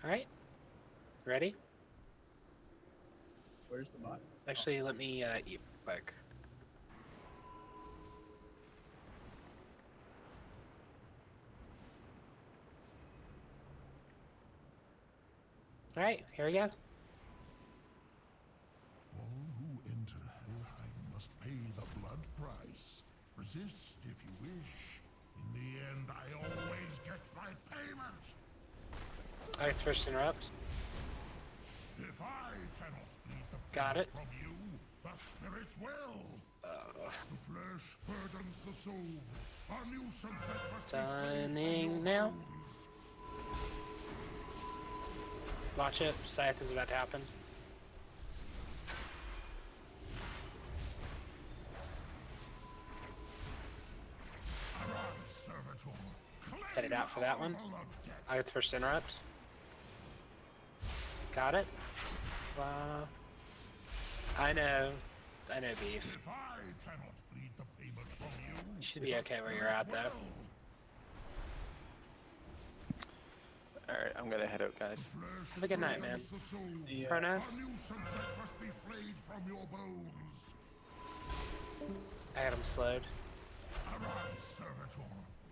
Alright. Ready? Where's the bot? Actually, let me eat quick. Alright, here we go. All who enter Helheim must pay the blood price. Resist if you wish. In the end, I always get my payment. Alright, first interrupt. If I cannot bleed the Got payment it. from you, the spirits will. The flesh burdens the soul. A nuisance that must be freed Stunning from your now. bones. Watch it. Scythe is about to happen. Arise, servitor. Headed out for that one. Claim our beloved debt. Alright, first interrupt. Got it. Wow. I know beef. If I cannot bleed the payment from you, You should be okay where you're at, though. Alright, I'm gonna head out, guys. Have a good night, man. Yeah. Chrono? A nuisance that must be flayed from your bones. I got him slowed. Arise, servitor.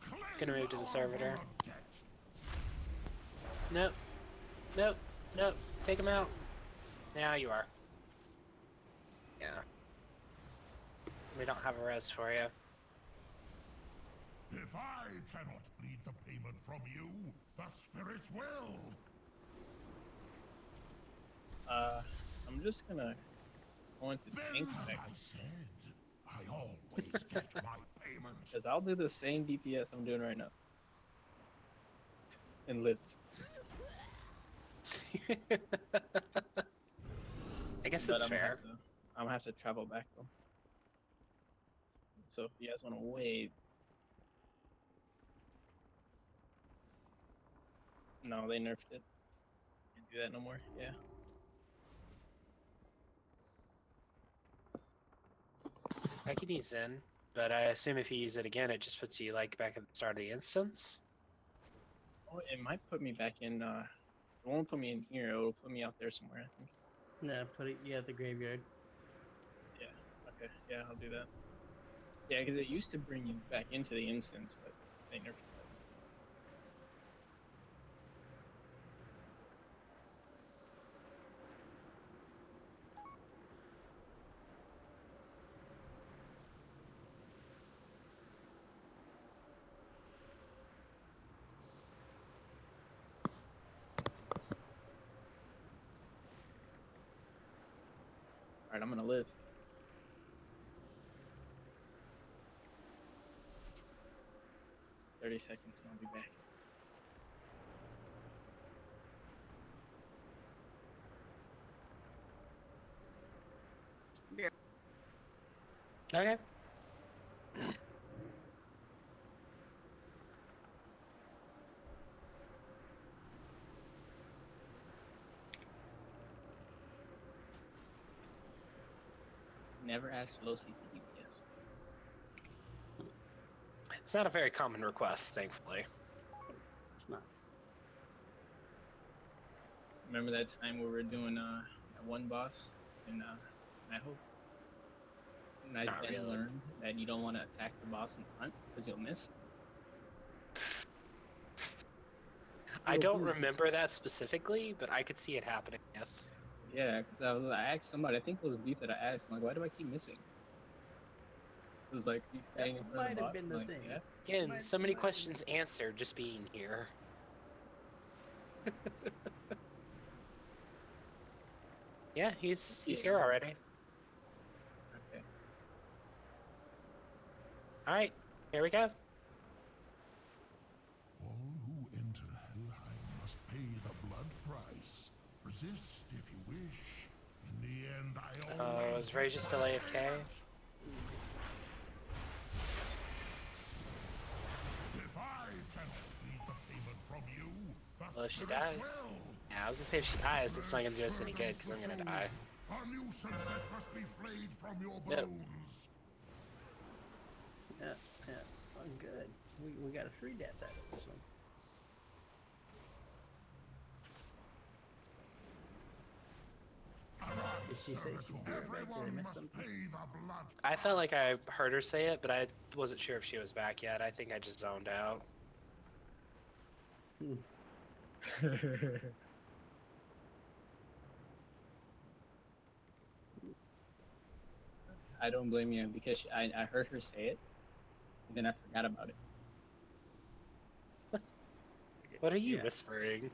Claim Gonna move to the our servitor. beloved debt. Nope. Nope. Nope. Take him out. Now you are. Yeah. We don't have a res for you. If I cannot bleed the payment from you, the spirits will. I'm just gonna go into tank As spec I said, I always get my payment. because I'll do the same DPS I'm doing right now and live. I guess But it's I'm fair. gonna have to travel back though. So if you guys want to wait, no, they nerfed it. Can't do that no more. Yeah. I could use Zen, but I assume if you use it again, it just puts you like back at the start of the instance. Oh, it might put me back in. It won't put me in here. It'll put me out there somewhere. I think. No, put it. Yeah, the graveyard. Yeah. Okay. Yeah, I'll do that. Yeah, because it used to bring you back into the instance, but they nerfed it. All right, I'm gonna live. $30 and I'll be back. Okay. Never ask low CP DPS. It's not a very common request, thankfully. It's not. Remember that time we were doing that one boss in Mad Hope? And I Not then really. learned that you don't want to attack the boss in front because you'll miss. I don't remember that specifically, but I could see it happening, yes. Yeah, because I asked somebody, I think it was Beef that I asked, I'm like, why do I keep missing? It was like, keep staying in front of might the have boss. been I'm the like, thing. yeah. Again, Might- so many might- questions answered just being here. Yeah, he's here already. Okay. Alright, here we go. All who enter Helheim must pay the blood price. Resist if you wish. In the end, I always Is Ray just still AFK? If I cannot bleed the payment from you, the Well, if she spirits dies. will. Yeah, I was gonna say if she dies, it's not gonna do us any good because I'm gonna die. A nuisance that must be flayed from your Yep. bones. Yeah, yeah. Oh, good. We got a free death out of this one. she say she be right back? Did I Everyone miss must something? pay the blood I felt like price. I heard her say it, but I wasn't sure if she was back yet. I think I just zoned out. Hmm. I don't blame you because I heard her say it, and then I forgot about it. What are you Yeah. whispering?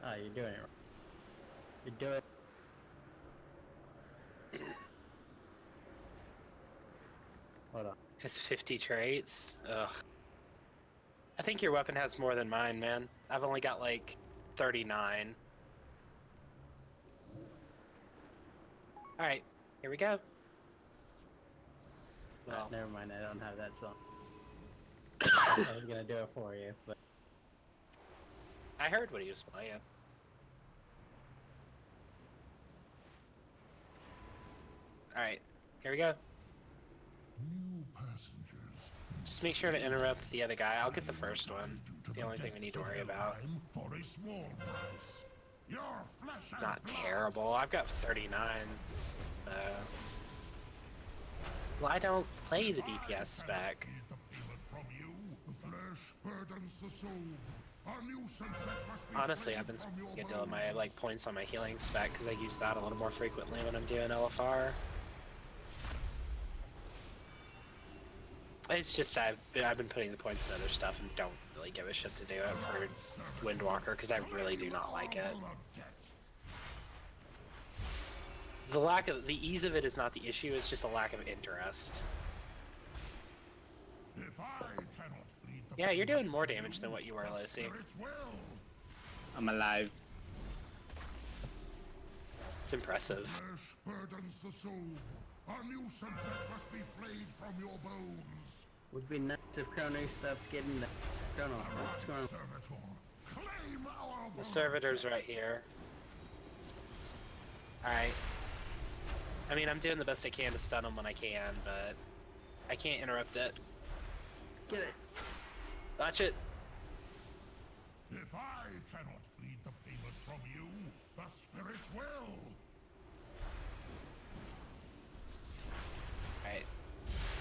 Oh, you're doing it. You're doing. Hold on. Has 50 traits? Ugh. I think your weapon has more than mine, man. I've only got like 39. Alright, here we go. Well, Never mind. I don't have that song. I was gonna do it for you, but I heard what he was playing. Alright, here we go. New passengers. Just make sure to interrupt the other guy. I'll get the first one. The only thing we need to worry about. For a small price. Your flesh and Not blood. terrible. I've got 39. Well, I don't play the DPS spec. Need the payment from you. The flesh burdens the soul. A nuisance that must be Honestly, I've freed been from your spending doing my bones. like points on my healing spec because I use that a little more frequently when I'm doing LFR. It's just I've been putting the points in other stuff and don't really give a shit to do it for Windwalker because I really do not like it. The ease of it is not the issue, it's just a lack of interest. If I cannot bleed the Yeah, you're payment doing more from damage you, than what you were, the Lucy. spirits will. I'm alive. It's impressive. Flesh burdens the soul. A nuisance that must be flayed from your bones. would be nice if Chrono stopped getting the Chrono. What's going on? Servitor, claim our The blood. servitor's right here. Alright. I mean, I'm doing the best I can to stun him when I can, but I can't interrupt it. Get it. Watch it. If I cannot bleed the payment from you, the spirits will. Alright.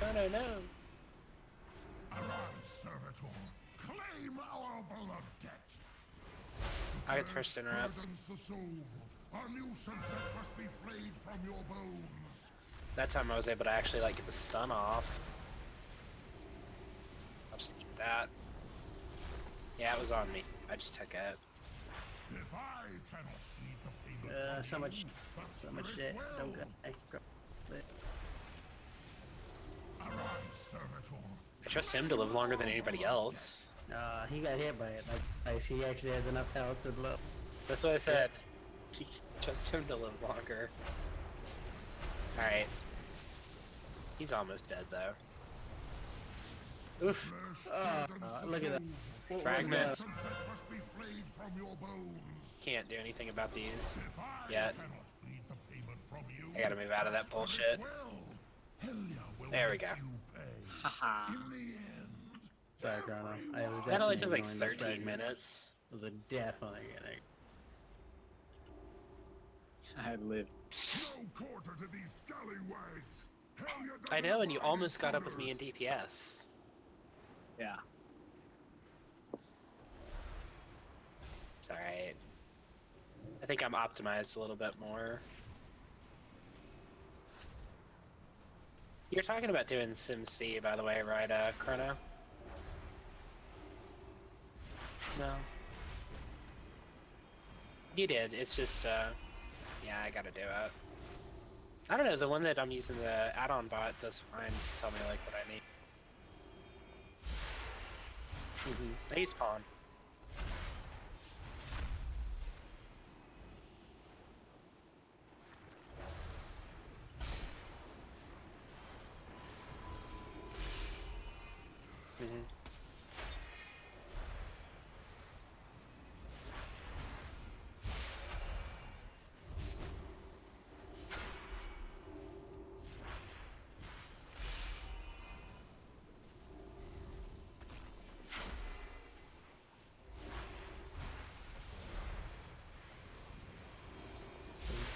No, no, no. Arise, servitor. Claim our blood debt. I get the first interrupt. Burdens the soul. A nuisance that must be flayed from your bones. That time I was able to actually like get the stun off. I'll just eat that. Yeah, it was on me. I just took it. If I cannot bleed the payment from So you, much the shit. spirits Don't will. go. Hey, go. Arise, servitor. I trust him to live longer than anybody else. He got hit by it. Like, I see he actually has enough health to blow. That's what I said. Trust him to live longer. Alright. He's almost dead though. Oof. Flesh burdens the Look at that. soul. What was Fragment. that? Nuisance that must be flayed from your bones. Can't do anything about these If I yet. cannot bleed the payment from you, I gotta move out of that the bullshit. spirits will. Helia will There we make go. you pay. Haha. In the end, Sorry, Chrono. I was everyone That only definitely took like ignoring those 13 fragments. minutes. Was a definitely gonna. I lived. no quarter to these scallywags. Helia I doesn't know, and you abide almost got up with me intruders. in DPS. Yeah. It's alright. I think I'm optimized a little bit more. You're talking about doing SimC, by the way, right, Chrono? No. You did. It's just, yeah, I gotta do it. I don't know, the one that I'm using, the add-on bot, does fine. Tell me, like, what I need. I use Pawn.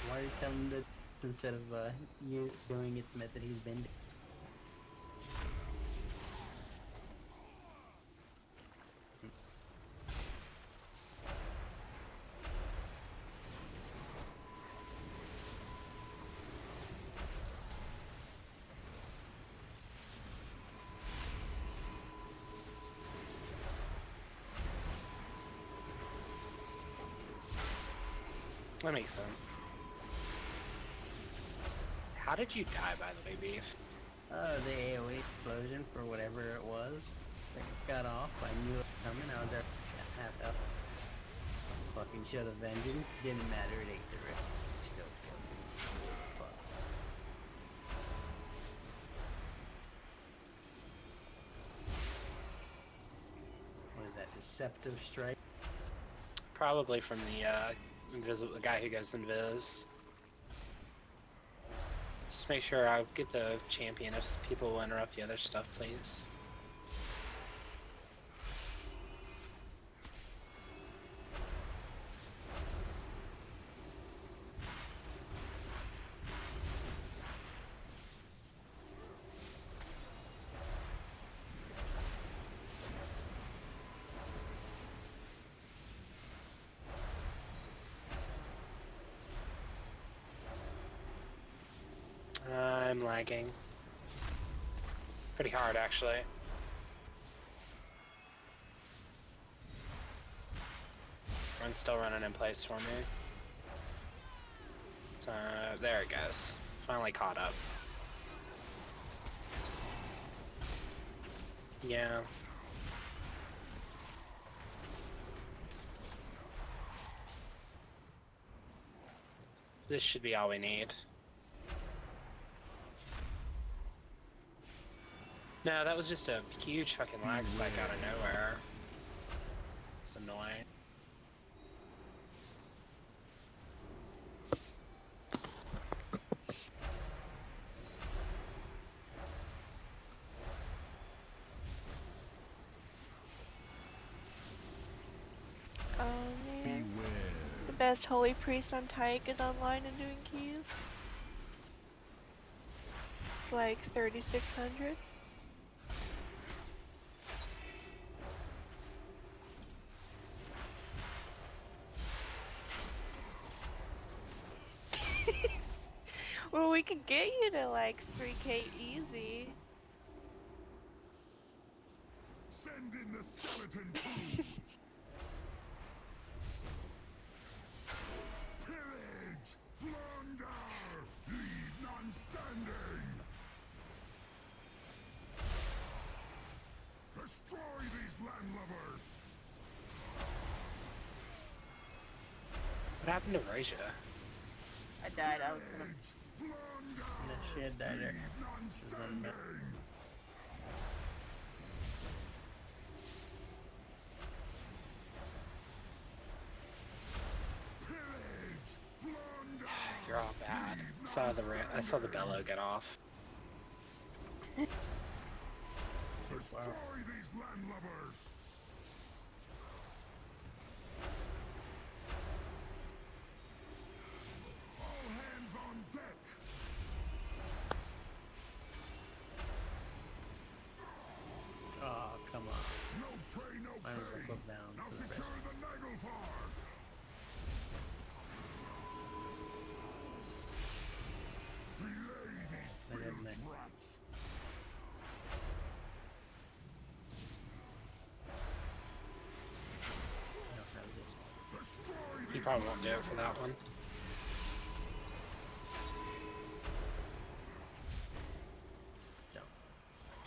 Why are you telling him that instead of you doing it the method he's been doing? That makes sense. How did you die, by the way, Beef? The AoE explosion for whatever it was. It got off, I knew it was coming, I was there half up. Fucking should have vengeance, didn't matter, it ate the rest. Still killed me. Fuck. What is that, deceptive strike? Probably from the guy who goes invis. Just make sure I get the champion if people will interrupt the other stuff, please. I'm lagging. Pretty hard, actually. Run's still running in place for me. So, there it goes. Finally caught up. Yeah. This should be all we need. No, that was just a huge fucking lag spike out of nowhere. It's annoying. Oh man. The best holy priest on Tyke is online and doing keys. It's like 3,600. Well, we could get you to like 3K easy. Send in the skeleton crew. Pillage, plunder, leave none standing. Destroy these landlubbers. What happened to Raja? I died. I was gonna. The shit died there. You're all bad. I saw the bellow get off. Destroy these landlubbers. All hands on deck. Oh, come on. No prey, no Might as well pay. put down Now for the secure rest. the Naglfar. Delay these I didn't filth make- rats. Probably won't do it for that one.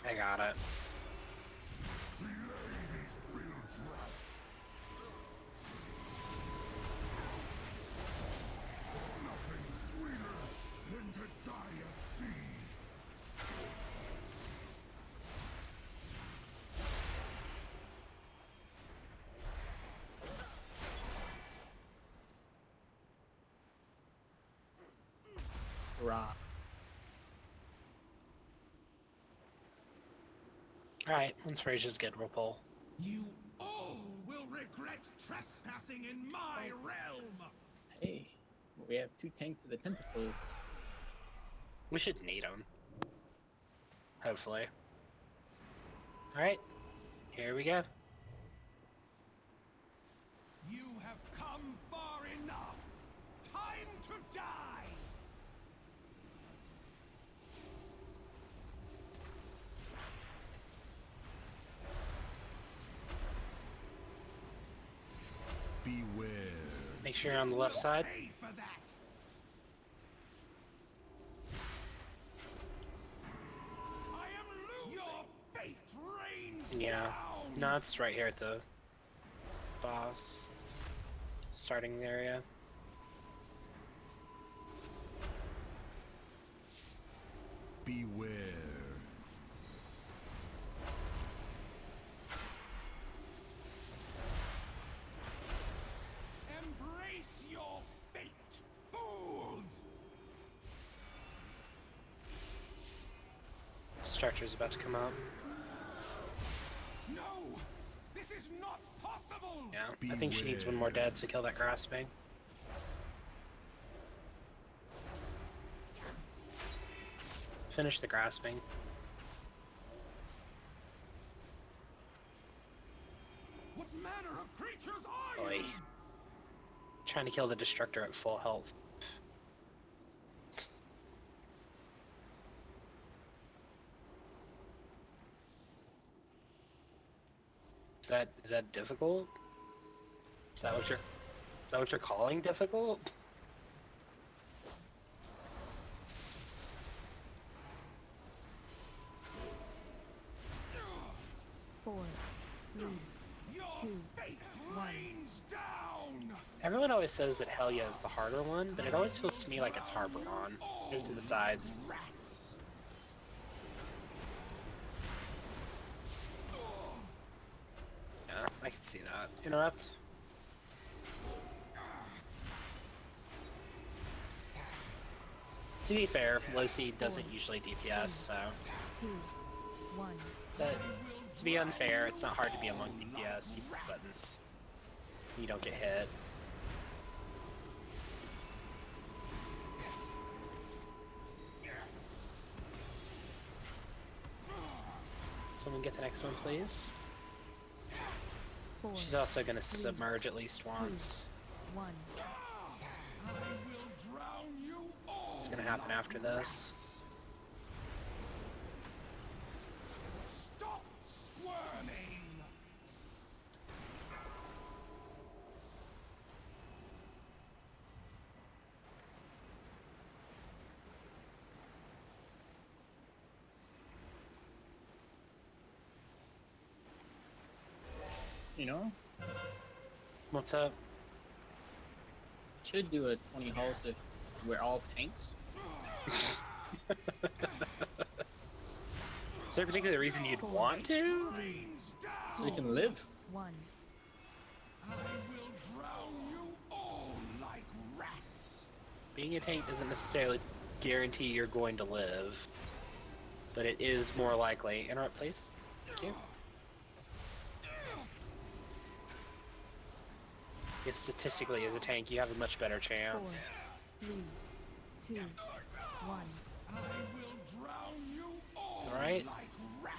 I got it. Than to die at sea. Rah. Alright, once Frasia's good, we'll pull. You all will regret trespassing in my realm. Hey, we have 2 tanks for the tentacles. We should need them. Hopefully. Alright, here we go. You have come far enough. Time to die. Beware. Make sure you're on the left side. Pay for that. I am losing. Your fate rains Yeah. down. No, it's right here at the boss starting area. Beware. Embrace your fate, fools. Structure's about to come up. No, this is not possible. Yeah, I think she needs one more dead to kill that grasping. Finish the grasping. What manner of creatures are Oi. you? Trying to kill the destructor at full health. Is that difficult? Is that what you're calling difficult? 4, 3, Your 2, fate 1. rains down. Everyone always says that Helya is the harder one, but it always feels to me like it's Harperon. Move to the sides. Rats. Yeah, I can see that. Interrupt. To be fair, low seed doesn't usually DPS, so... 2, 1. But to be unfair, it's not hard to be among DPS. You push buttons. You don't get hit. Someone get the next one, please. 4, She's also gonna submerge at least once. 1. I will drown you all. It's gonna happen after this. Stop squirming. You know, What's up? should do a 20 hulls if we're all tanks. Is there a particular reason you'd want to? Rains down. So we can live. 1. I will drown you all like rats. Being a tank doesn't necessarily guarantee you're going to live, but it is more likely. Interrupt, please. Thank you. Yes, statistically, as a tank, you have a much better 4, chance. 3, 2, 1. I will drown you all Alright. like rats.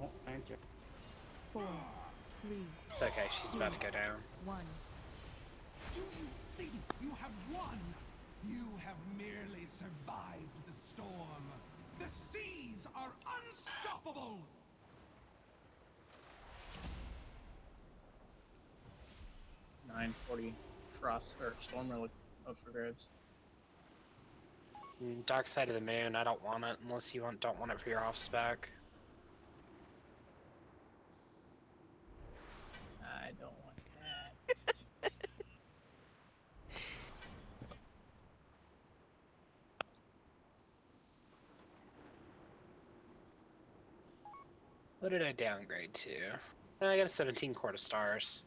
Oh, aren't you? 4, 3, It's okay, she's about to go down. 1. Do you think you have won? You You have merely survived the storm. The seas are unstoppable! 940 Frost or Storm Relic up for grabs. Dark Side of the Moon, I don't want it unless you don't want it for your off spec. I don't want that. What did I downgrade to? I got a 17 Court of Stars.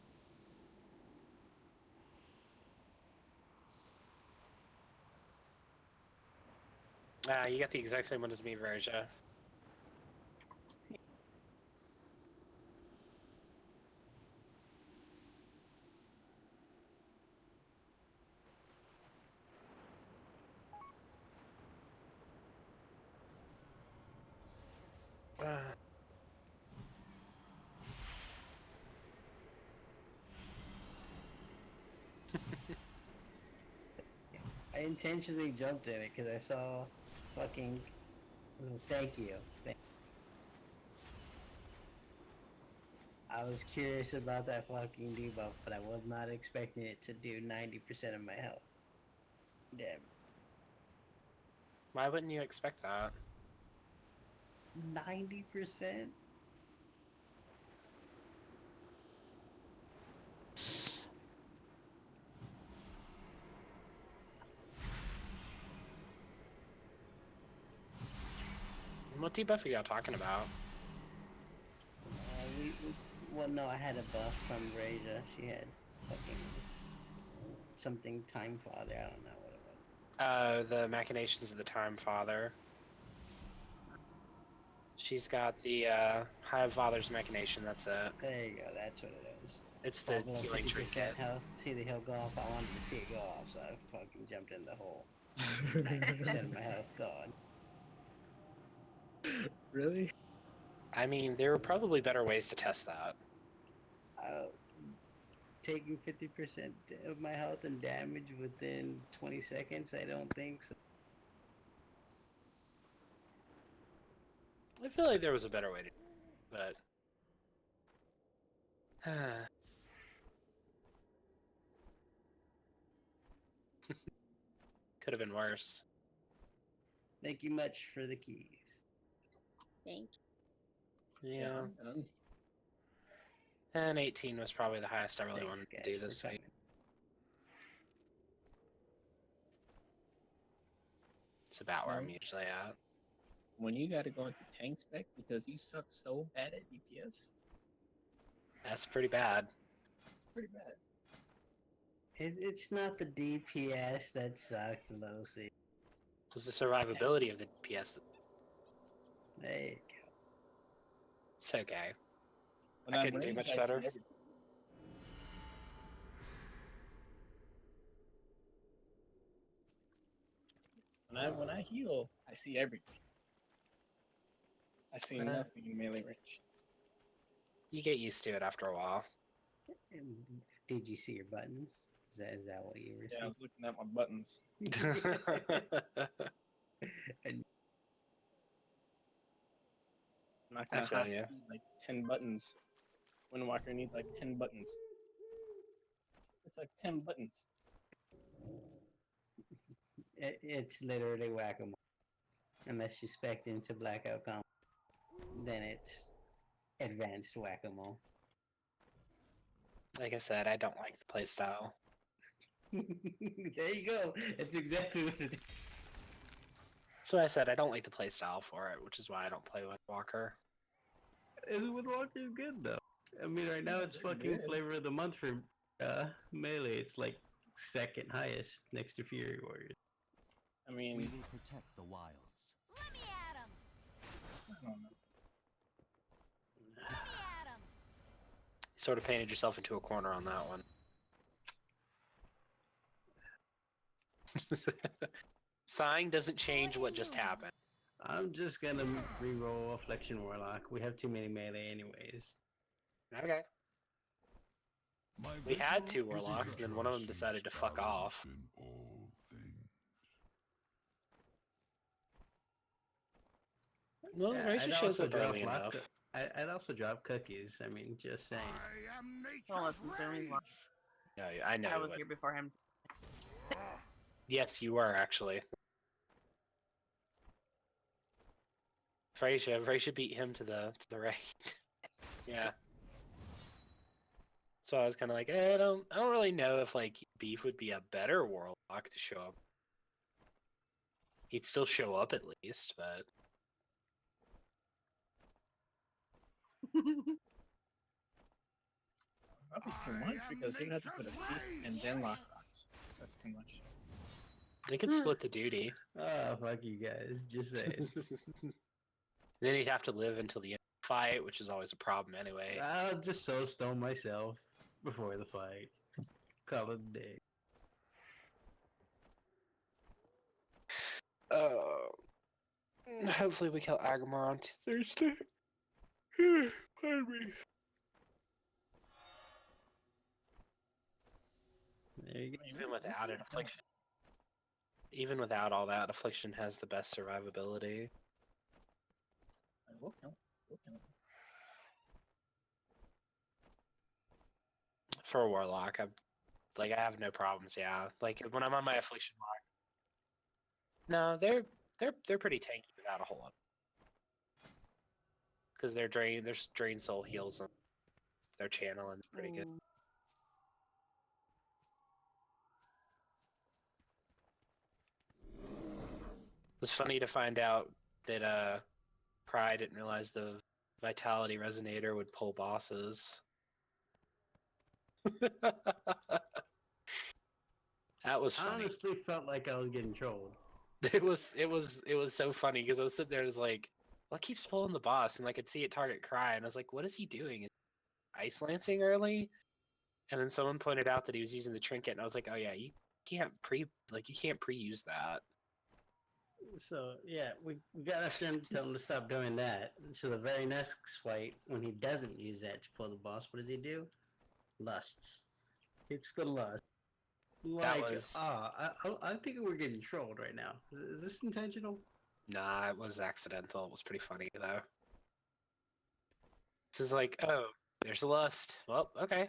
You got the exact same one as me, Verja. I intentionally jumped in it because I saw fucking. Thank you. I was curious about that fucking debuff, but I was not expecting it to do 90% of my health. Damn. Why wouldn't you expect that? 90%? What debuff are y'all talking about? Well, no, I had a buff from Raja. She had fucking something Time Father. I don't know what it was. The Machinations of the Time Father. She's got the High Father's Machination, that's it. There you go, that's what it is. It's the healing 50% trinket. health. See the heal go off. I wanted to see it go off, so I fucking jumped in the hole. 90% of my health gone. Really? I mean, there were probably better ways to test that. Taking 50% of my health and damage within 20 seconds? I don't think so. I feel like there was a better way to do it, but... Could have been worse. Thank you much for the keys. Thank Yeah. I'm done. And 18 was probably the highest I really Thanks, wanted guys, to do for this coming. week. It's about where I'm usually at. When you gotta go into tank spec because you suck so bad at DPS, That's pretty bad. it's pretty bad. It's not the DPS that sucks, Lucy. It was the survivability of the DPS. There you go. It's okay. When I I'm couldn't do raged, much I better. see everything. When I heal, I see everything. I see nothing in melee range. You get used to it after a while. Did you see your buttons? Is that what you were Yeah, I seeing? was looking at my buttons. And I'm not I gonna feel hide you. like 10 buttons. Windwalker needs like 10 buttons. It's like 10 buttons. it's literally whack-a-mole. Unless you spec into blackout combo, then it's advanced whack-a-mole. Like I said, I don't like the playstyle. There you go. That's exactly what it is. That's why I said I don't like the playstyle for it, which is why I don't play Windwalker. Windwalker is good though. I mean, right now it's fucking good. flavor of the month for melee. It's like second highest next to Fury Warriors. I mean, We will protect the wilds. Let me at him. I don't know. Let me at him. You sort of painted yourself into a corner on that one. Sighing doesn't change what just happened. I'm just gonna reroll Affliction Warlock. We have too many melee anyways. Okay. My We had vigil two is warlocks, a and then one of them trusty decided to fuck balance off. in all things. Well, Yeah, Raisha I'd shows also up drop early enough. I'd also drop cookies. I mean, just saying. I am Well, nature's listen, Jeremy's lying. rage. No, I know. I you was would. here before him. Yes, you were actually. Frasier beat him to the right. Yeah. So I was kind of like, I don't really know if like Beef would be a better Warlock to show up. He'd still show up at least, but That'd be too much because he'd have to put a feast and then lock rocks. That's too much. they could split the duty. Oh, fuck you guys. Just saying. Then he'd have to live until the end of the fight, which is always a problem anyway. I'll just soul stone myself before the fight. Call it a day. Hopefully we kill Agamar on Thursday. Pardon me. There you go. Even without it, Affliction. Even without all that, Affliction has the best survivability. We'll kill him. We'll kill him. For a Warlock, I have no problems. Yeah, like when I'm on my Affliction lock. No, they're pretty tanky without a whole lot. Because their drain soul heals them. Their channeling pretty good. It was funny to find out that Cry didn't realize the Vitality Resonator would pull bosses. That was I funny. honestly felt like I was getting trolled. It was so funny because I was sitting there and was like, what keeps pulling the boss? And I could see it target Cry, and I was like, what is he doing? Is he Ice Lancing early? And then someone pointed out that he was using the trinket, and I was like, oh yeah, you can't pre-use that. So yeah, we gotta tell him to stop doing that. So the very next fight, when he doesn't use that to pull the boss, what does he do? Lusts. It's the lust. Like, I think we're getting trolled right now. Is this intentional? Nah, it was accidental. It was pretty funny though. This is like, oh, there's a lust. Well, okay.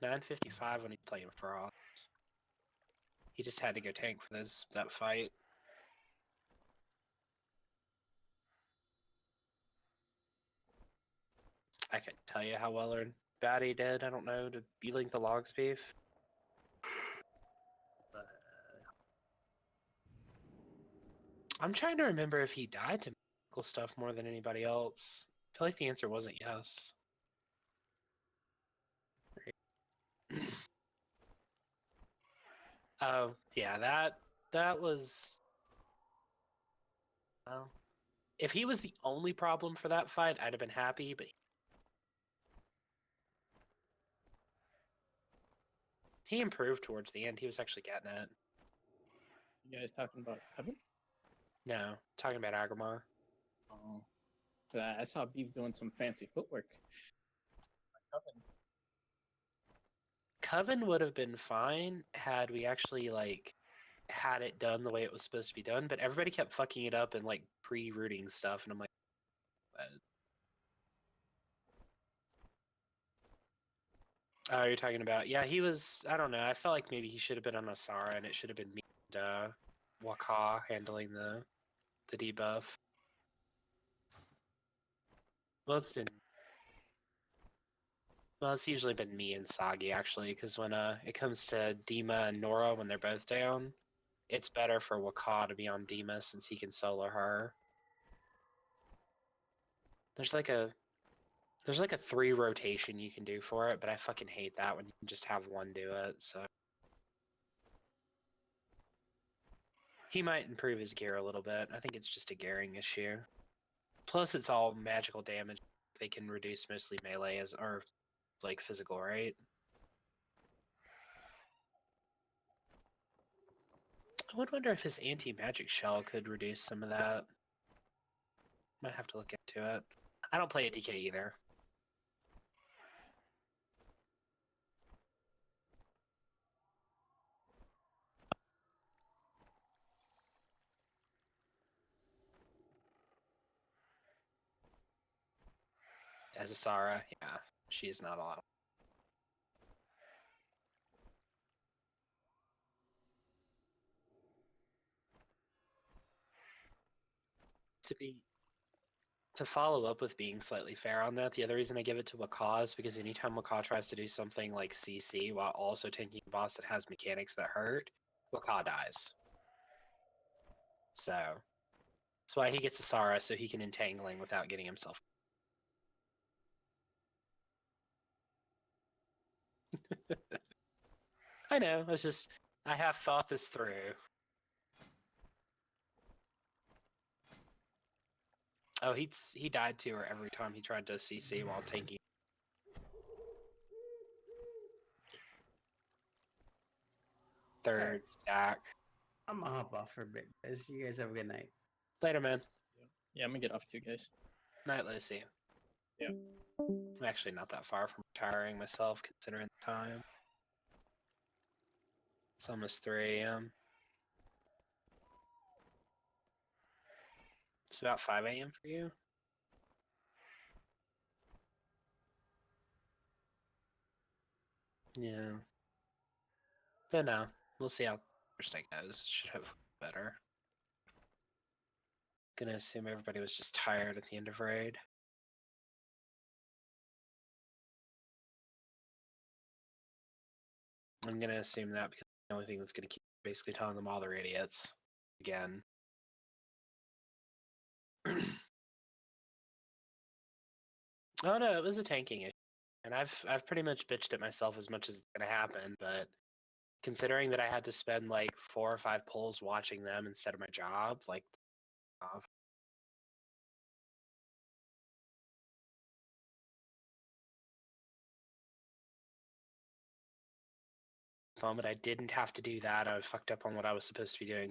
$9.55 when he's playing Frost. He just had to go tank for that fight. I couldn't tell you how well or bad he did. I don't know. Did you link the logs, Beef? I'm trying to remember if he died to medical stuff more than anybody else. I feel like the answer wasn't yes. Oh, yeah, that was... Well, if he was the only problem for that fight, I'd have been happy, but he improved towards the end. He was actually getting it. You guys talking about Coven? No, talking about Agamar. Oh. I saw Beef doing some fancy footwork. Coven. Coven would have been fine had we actually, like, had it done the way it was supposed to be done, but everybody kept fucking it up and, like, pre-routing stuff, and I'm like, what? Oh, you're talking about... Yeah, he was... I don't know. I felt like maybe he should have been on Asara, and it should have been me and Waka handling the debuff. Well, it's usually been me and Sagi, actually, because when it comes to Dima and Nora, when they're both down, it's better for Waka to be on Dima since he can solo her. There's like a 3 rotation you can do for it, but I fucking hate that when you can just have one do it, so... He might improve his gear a little bit. I think it's just a gearing issue. Plus, it's all magical damage. They can reduce mostly melee or like physical, right? I would wonder if his anti-magic shell could reduce some of that. Might have to look into it. I don't play a DK either. As a Sara, yeah, she is not allowed. To follow up with being slightly fair on that, the other reason I give it to Waka is because anytime Waka tries to do something like CC while also tanking a boss that has mechanics that hurt, Waka dies. So that's why he gets a Sara, so he can entangling without getting himself. I know, I have thought this through. Oh, he died to her every time he tried to CC while tanking. Third stack. I'm gonna hop off for a bit, guys. You guys have a good night. Later, man. Yeah, I'm gonna get off too, guys. Night, Lucy. Yeah. I'm actually not that far from retiring myself, considering the time. It's almost 3 a.m. It's about 5 a.m. for you? Yeah. But no, we'll see how Thursday goes. Should have better. Gonna assume everybody was just tired at the end of raid. I'm gonna assume that because the only thing that's gonna keep basically telling them all they're idiots again. Oh no, it was a tanking issue. And I've pretty much bitched at myself as much as it's gonna happen, but considering that I had to spend like 4 or 5 pulls watching them instead of my job, like off. The moment I didn't have to do that, I fucked up on what I was supposed to be doing.